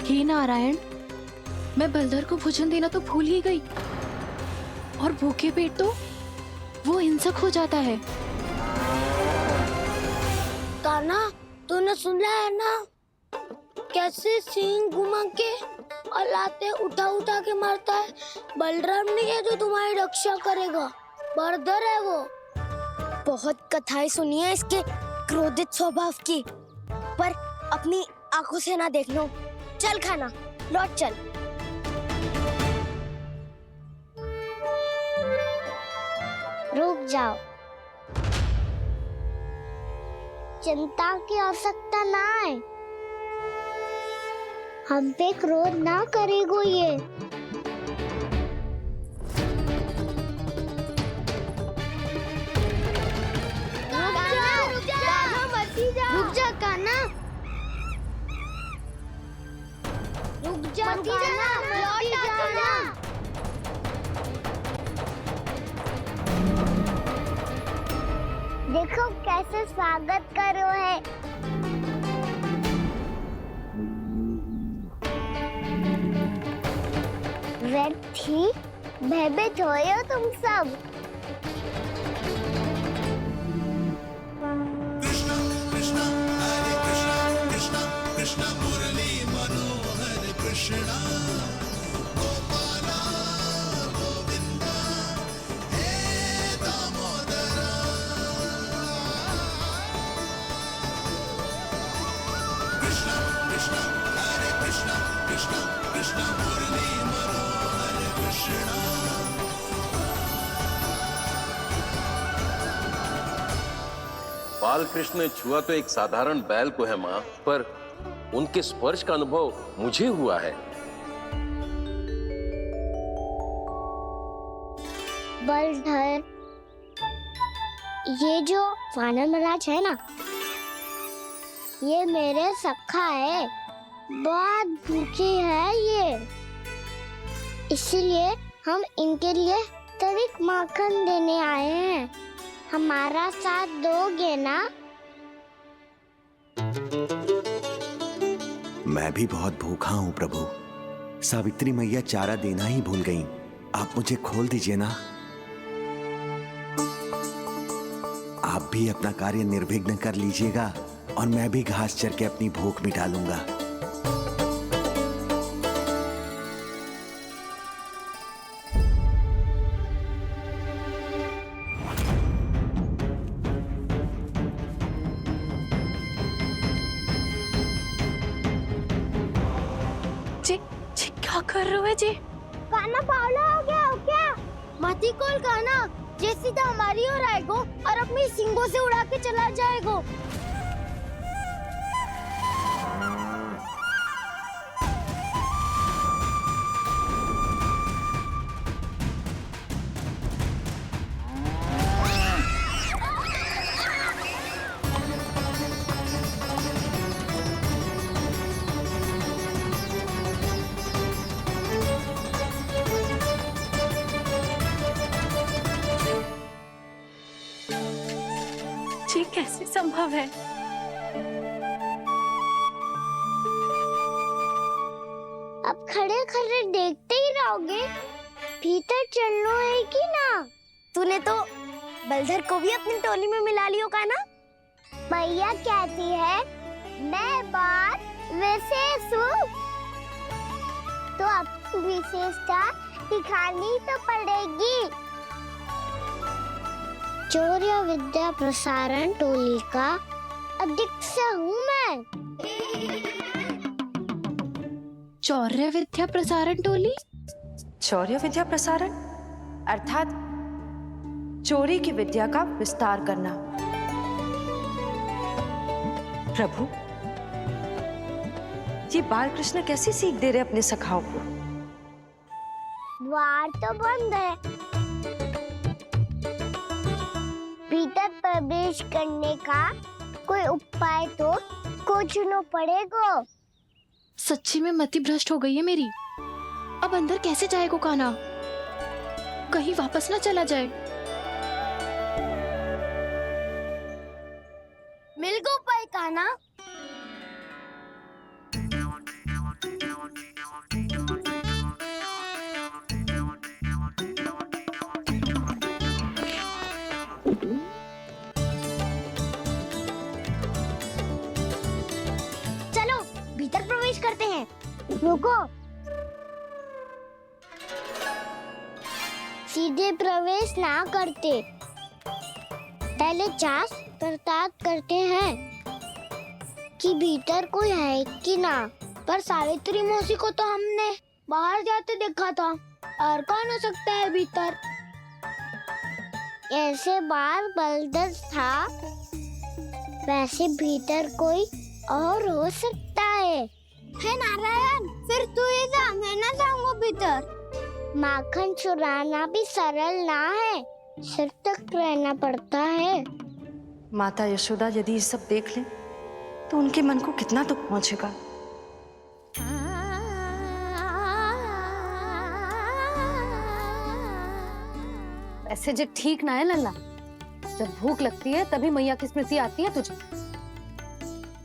हे नारायण, मैं बलधर को भोजन देना तो भूल ही गई, और भूखे पेट तो वो हिंसक हो जाता है। कान्हा, तूने सुना है ना कैसे सींग घुमा के और लाते उठा उठा के मारता है? बलराम नहीं है जो तुम्हारी रक्षा करेगा, बलधर है वो। बहुत कथाएं सुनी है इसके क्रोधित स्वभाव की, पर अपनी आंखों से ना देख लो। चल खाना, लौट चल। रुक जाओ, चिंता की आवश्यकता ना है। हम पे क्रोध ना करेगो ये। रुक जा कान्हा, रुक जा कान्हा, लौट जाना। देखो कैसे स्वागत करो है। व्यर्थी भयभीत हो तुम सब। कृष्ण मुरली मनोहर कृष्ण गोपाला गोविंदा हे दामोदरा। कृष्ण कृष्ण हरे कृष्ण कृष्ण कृष्ण मुरली मनोहर कृष्ण। बाल कृष्ण ने छुआ तो एक साधारण बैल को है माँ, पर उनके स्पर्श का अनुभव मुझे हुआ है। बलधर, ये जो वानर महाराज है ना, ये मेरे सखा है, बहुत भूखे हैं ये, इसलिए हम इनके लिए तनिक माखन देने आए हैं। हमारा साथ दोगे ना? मैं भी बहुत भूखा हूँ प्रभु। सावित्री मैया चारा देना ही भूल गईं। आप मुझे खोल दीजिए ना। आप भी अपना कार्य निर्विघ्न कर लीजिएगा और मैं भी घास चर के अपनी भूख मिटा लूंगा। क्या कर रहे हो जी? कान्हा पावला हो गया हो क्या? मती कोल कान्हा, ये सीधा हमारी ओर आएगो और अपनी सींगों से उड़ा के चला जाएगो। ये कैसे संभव है? अब खड़े खड़े देखते ही रहोगे? भीतर चलना है कि ना? तूने तो बलधर को भी अपनी टोली में मिला लियो कान्हा। भैया कहती है मैं बात विशेष हूँ, तो अपनी विशेषता दिखानी तो पड़ेगी। चौर्य विद्या प्रसारण टोली का अध्यक्ष हूँ मैं। चौर्य विद्या प्रसारण टोली? चौर्य विद्या प्रसारण अर्थात चोरी की विद्या का विस्तार करना। प्रभु, ये बाल कृष्ण कैसी सीख दे रहे अपने सखाओं को? द्वार तो बंद है, भीतर प्रवेश करने का कोई उपाय तो खोजना पड़ेगा। सच्ची में मति भ्रष्ट हो गई है मेरी। अब अंदर कैसे जाएगा कान्हा? कहीं वापस ना चला जाए। मिल गो पाए कान्हा। करते हैं। रुको, सीधे प्रवेश ना करते, पहले जांच पड़ताल करते हैं कि भीतर कोई है कि ना। पर सावित्री मौसी को तो हमने बाहर जाते देखा था, और कौन हो सकता है भीतर? ऐसे बार बलदर था, वैसे भीतर कोई और हो सकता है नारायण, फिर तू ही जा, मैं ना जाऊंगा भीतर। माखन चुराना भी सरल ना है, सिर तक रहना पड़ता है। माता यशोदा यदि ये सब देख ले तो उनके मन को कितना दुख पहुंचेगा। ऐसे जो ठीक ना है लल्ला, जब भूख लगती है तभी मैया की स्मृति आती है तुझे।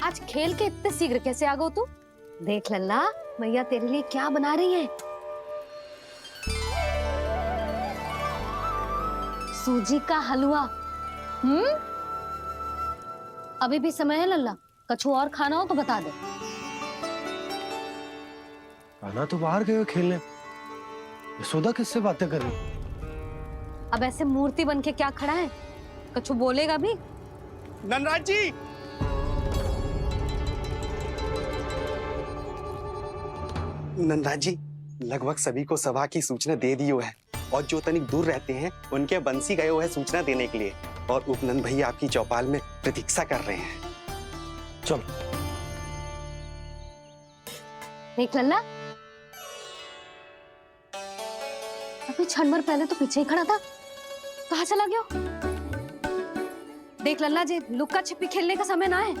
आज खेल के इतने शीघ्र कैसे आ गई तू? देख लल्ला, मैया तेरे लिए क्या बना रही है। सूजी का हलवा। अभी भी समय है लल्ला, कछु और खाना हो तो बता दे। कान्हा तो बाहर गए हो खेलने, यशोदा किससे बातें कर रही? अब ऐसे मूर्ति बन के क्या खड़ा है, कछु बोलेगा भी? नंदराज जी, नंदराज जी, लगभग सभी को सभा की सूचना दे दी है, और जो तनिक दूर रहते हैं उनके बंसी गए हुए हैं सूचना देने के लिए, और उपनंद भैया आपकी चौपाल में प्रतीक्षा कर रहे हैं। चलो। देख लल्ला, अभी क्षण भर पहले तो पीछे ही खड़ा था, कहाँ चला गया? देख लल्ला जी, लुक्का छिपी खेलने का समय ना है,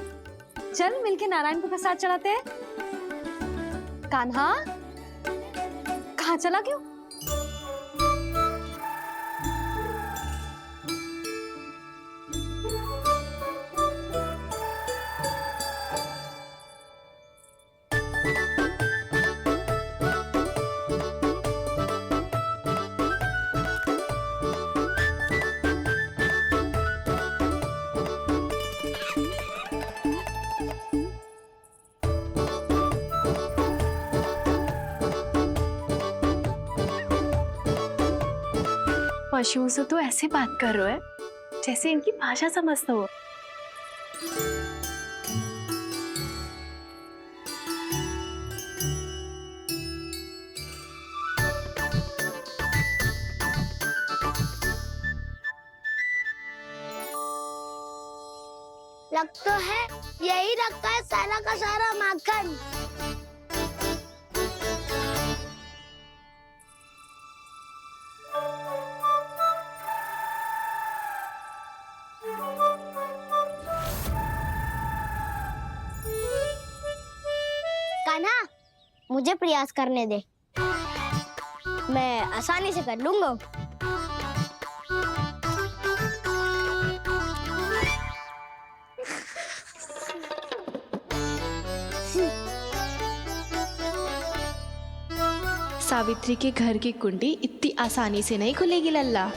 चल मिलके नारायण को प्रसाद चढ़ाते हैं। कान्हा, कहाँ चला गया? पशुओं से तो ऐसे बात कर रहे हो जैसे इनकी भाषा समझते हो। लग तो है यही रखा है सारा का सारा माखन। कान्हा, मुझे प्रयास करने दे, मैं आसानी से कर लूंगा। सावित्री के घर की कुंडी इतनी आसानी से नहीं खुलेगी लल्ला।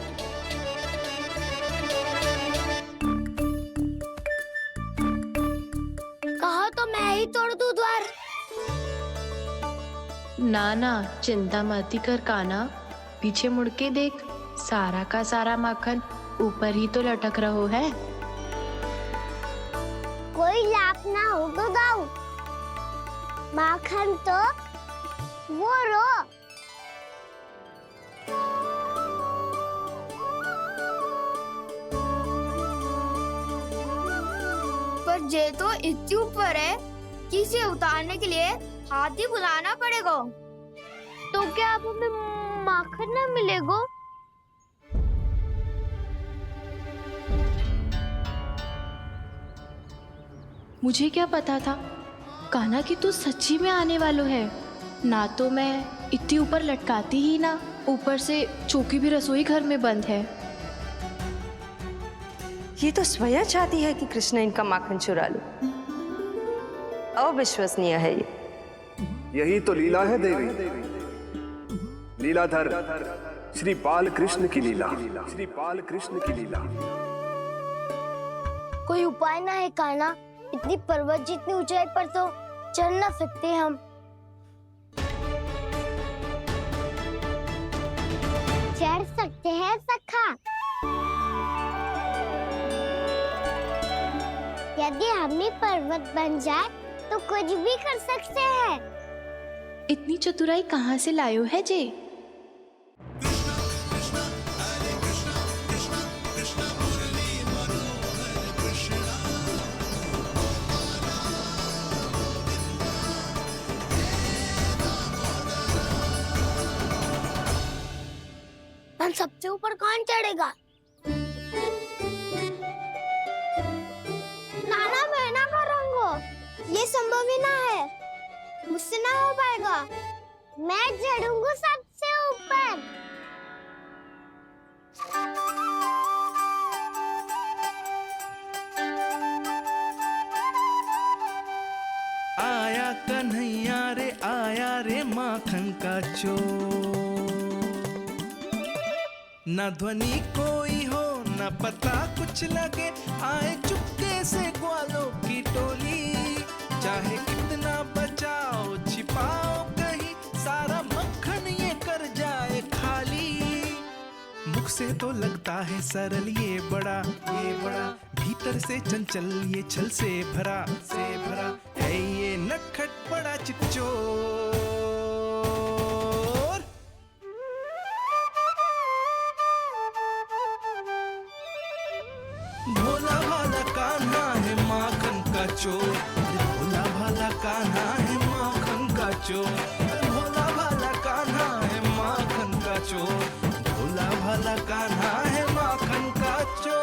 कहा तो मैं ही तोड़ दूं द्वार। ना ना, चिंता मत कर कान्हा, पीछे मुड़ के देख, सारा का सारा माखन ऊपर ही तो लटक रहो है। कोई लाभ ना हो तो दाऊ, माखन तो वो रो। पर जे तो इतनी ऊपर है कि इसे उतारने के लिए हाथी बुलाना पड़ेगा। तो क्या अब हमें माखन ना मिलेगा? मुझे क्या पता था कान्हा कि तू सच्ची में आने वालो है। ना तो मैं इतनी ऊपर लटकाती ही ना, ऊपर से चौकी भी रसोई घर में बंद है। ये तो स्वयं चाहती है कि कृष्ण इनका माखन चुरा लो। अविश्वसनीय है ये। यही तो लीला है देवी, लीलाधर श्री बाल कृष्ण की लीला, श्री बाल कृष्ण की लीला। कोई उपाय ना है कान्हा? इतनी पर्वत जितनी ऊंचाई पर तो चढ़ ना सकते हम। चढ़ सकते हैं सखा। यदि हम ही पर्वत बन जाए तो कुछ भी कर सकते हैं। इतनी चतुराई कहाँ से लायो है जे? सबसे ऊपर कौन चढ़ेगा? नाना मैं ना करूँगा, ये संभव ही ना है, मुझसे ना हो पाएगा। मैं चढ़ूंगा सबसे ऊपर। आया कन्हैया रे आया रे माखन का चोर, न ध्वनि कोई हो न पता कुछ लगे, आए चुपके से ग्वालों की टोली। चाहे कितना बचाओ छिपाओ कहीं, सारा मक्खन ये कर जाए खाली। मुख से तो लगता है सरल ये बड़ा भीतर से चंचल ये छल से भरा है ये नटखट बड़ा चिकचोर। भोला भाला कान्हा है माखन का चोर, भोला भाला कान्हा है माखन का चोर, भोला भाला कान्हा है माखन का चोर, भोला भाला कान्हा है माखन का चोर।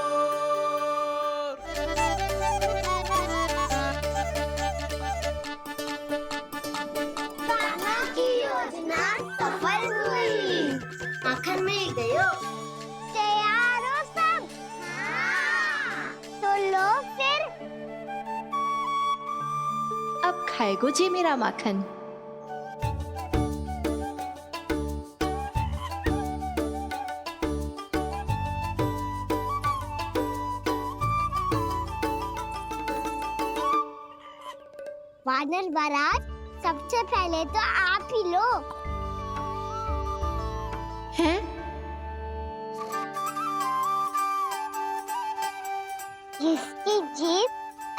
कान्हा की योजना सफल हुई, माखन मिल गयो। तैयार हो सब? तो लो फिर। अब खाएगो जे मेरा माखन। वानर महाराज, सबसे पहले तो आप ही लो। हैं? जिसकी जीभ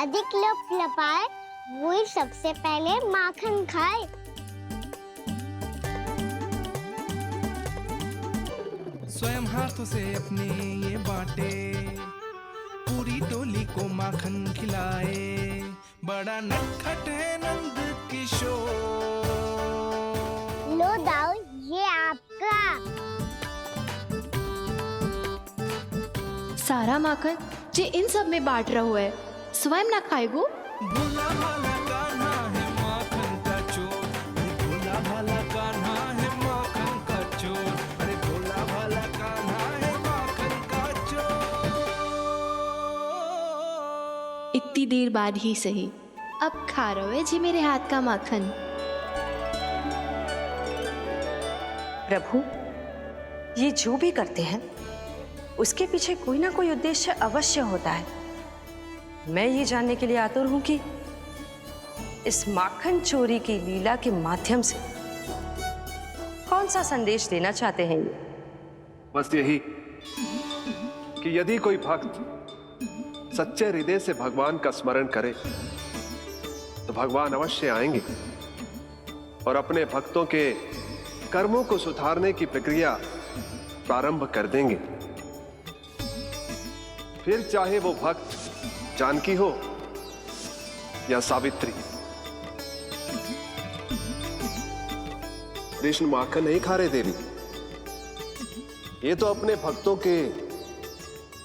अधिक लपलपाए वही सबसे पहले माखन खाए। स्वयं हाथों से अपने ये बांटे, पूरी टोली को माखन खिलाए, बड़ा नटखट है नंद किशोर। लो दाऊ, ये आपका। सारा माखन जे इन सब में बांट रहो है, स्वयं ना खाएगो? भोला भाला कान्हा है माखन का चोर, अरे भोला भाला कान्हा है माखन का चोर, अरे भोला भाला कान्हा है माखन का चोर। इतनी देर बाद ही सही, अब खा रहे हो जी मेरे हाथ का माखन। प्रभु, ये जो भी करते हैं उसके पीछे कोई ना कोई उद्देश्य अवश्य होता है। मैं ये जानने के लिए आतुर हूं कि इस माखन चोरी की लीला के माध्यम से कौन सा संदेश देना चाहते हैं ये? बस यही कि यदि कोई भक्त सच्चे हृदय से भगवान का स्मरण करे तो भगवान अवश्य आएंगे और अपने भक्तों के कर्मों को सुधारने की प्रक्रिया प्रारंभ कर देंगे। फिर चाहे वो भक्त जानकी हो या सावित्री। कृष्ण माखन नहीं खा रहे देवी, ये तो अपने भक्तों के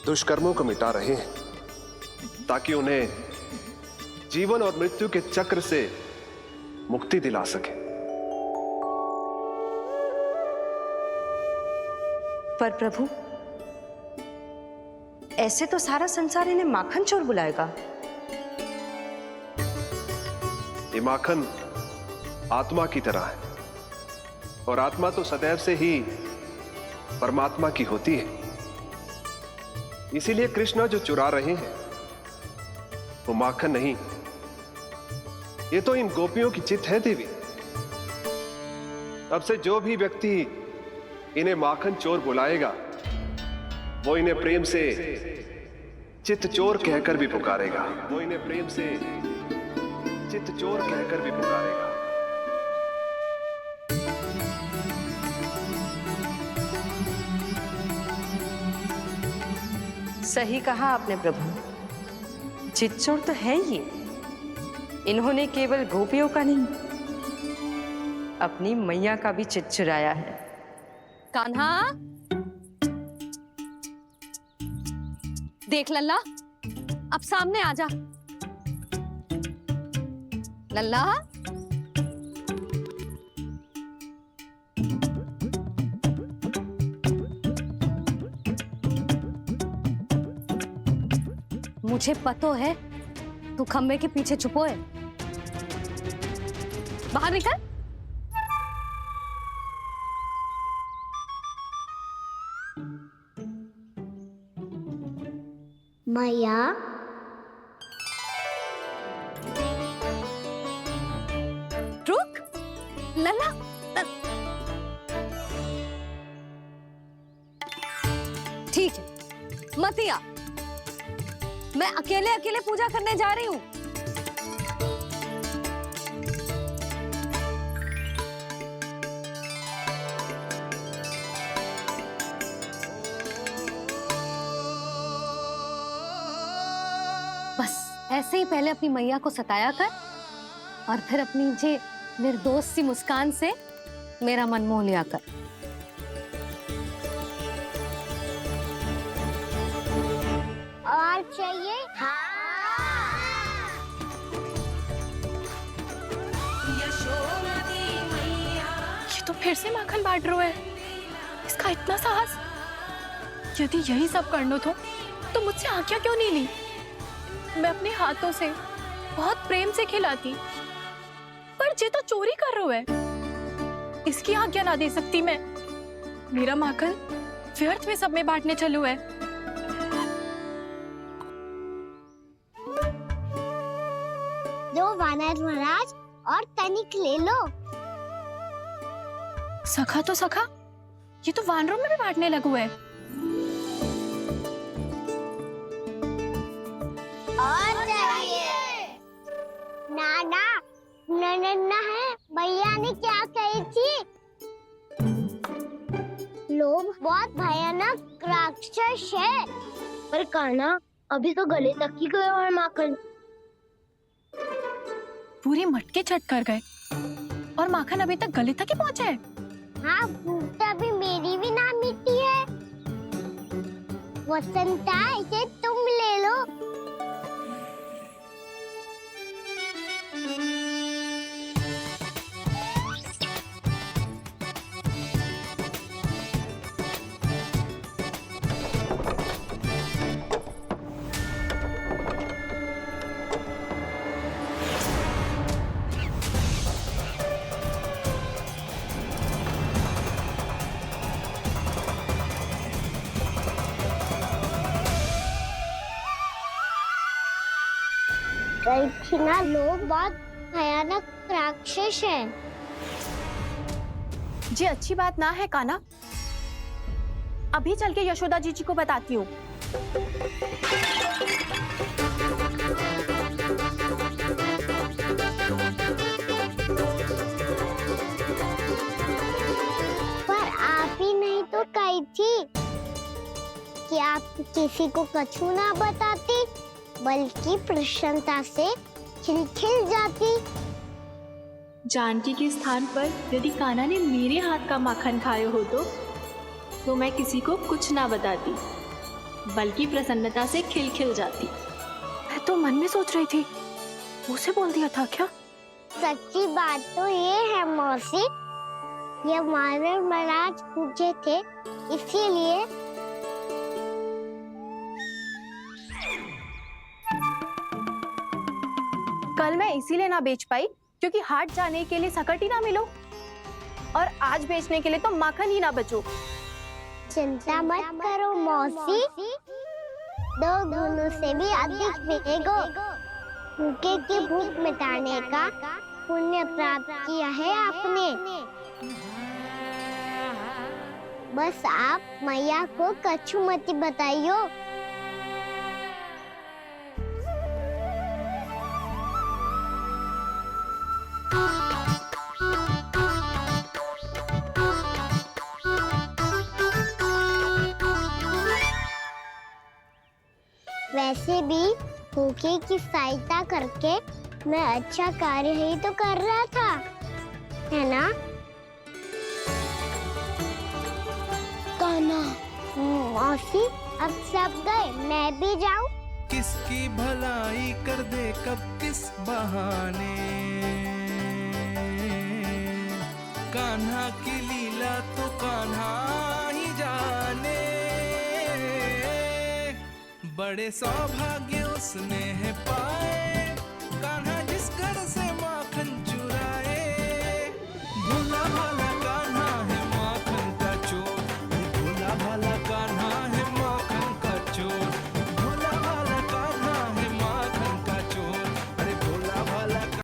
दुष्कर्मों को मिटा रहे हैं ताकि उन्हें जीवन और मृत्यु के चक्र से मुक्ति दिला सके। पर प्रभु, ऐसे तो सारा संसार इन्हें माखन चोर बुलाएगा। ये माखन आत्मा की तरह है और आत्मा तो सदैव से ही परमात्मा की होती है। इसीलिए कृष्ण जो चुरा रहे हैं वो माखन नहीं, ये तो इन गोपियों की चित है देवी। अब से जो भी व्यक्ति इन्हें माखन चोर बुलाएगा, वो इन्हें प्रेम से चित्त चोर कहकर भी पुकारेगा। वो इन्हें प्रेम से चित्त चोर कहकर भी पुकारेगा। सही कहा आपने प्रभु, चित्चोर तो है ये। इन्होंने केवल गोपियों का नहीं, अपनी मैया का भी चित चुराया है। कान्हा, देख लल्ला, अब सामने आ जा। लल्ला, मुझे पता है तू खम्बे के पीछे छुपो है। बाहर निकल। मैया, रुक लल्ला, ठीक है मत आ, मैं अकेले अकेले पूजा करने जा रही हूँ। बस ऐसे ही पहले अपनी मैया को सताया कर और फिर अपनी जे निर्दोष सी मुस्कान से मेरा मन मोह लिया कर। और चाहिए? ये तो फिर से माखन बांट रहा है। इसका इतना साहस। यदि यही सब करना तो मुझसे आज्ञा क्यों नहीं ली? मैं अपने हाथों से बहुत प्रेम से खिलाती, पर ये तो चोरी कर रहा है। इसकी आज्ञा ना दे सकती मैं। मेरा माखन व्यर्थ में सब में बांटने चलू है। दो वानर महाराज और तनिक ले लो। सखा तो सखा, ये तो वानरों में भी बांटने लगू है। और चाहिए? नाना, नन्ना है, भैया ने क्या कही थी? लोभ बहुत भयानक राक्षस है। पर कान्हा, अभी तो गले तक ही गया है माखन। पूरे मटके चट कर गए और माखन अभी तक गले तक ही पहुंचा है। हाँ, भूख तभी मेरी भी ना मिटी है। वसंता, इसे तुम ले लो। ना, लोग बहुत भयानक राक्षस हैं। जी अच्छी बात ना है कान्हा। अभी चल के यशोदा जी को बताती हूँ। पर आप ही नहीं तो कही थी कि आप किसी को कछु ना बताती, बल्कि प्रसन्नता से खिलखिल जाती। जानकी के स्थान पर यदि कान्हा ने मेरे हाथ का माखन खाया हो तो मैं किसी को कुछ ना बताती, बल्कि प्रसन्नता से खिलखिल जाती। मैं तो मन में सोच रही थी, मुझसे बोल दिया था क्या? सच्ची बात तो ये है मौसी, ये वानर महाराज पूछे थे, इसीलिए। कल मैं इसीलिए ना बेच पाई क्योंकि हाट जाने के लिए सकट ही ना मिलो, और आज बेचने के लिए तो माखन ही ना बचो। चिंता मत करो मौसी, 2 गुणों से भी अधिक मिलेगा। भूखे की भूख मिटाने का पुण्य प्राप्त किया है आपने। बस आप मैया को कछु मत बताइयो। वैसे भी भूखे की सहायता करके मैं अच्छा कार्य ही तो कर रहा था, है ना? कान्हा, मौसी अब सब गए, मैं भी जाऊं? किसकी भलाई कर दे कब किस बहाने, कान्हा की लीला तो कान्हा ही जाने। बड़े सौभाग्य उसने है पाए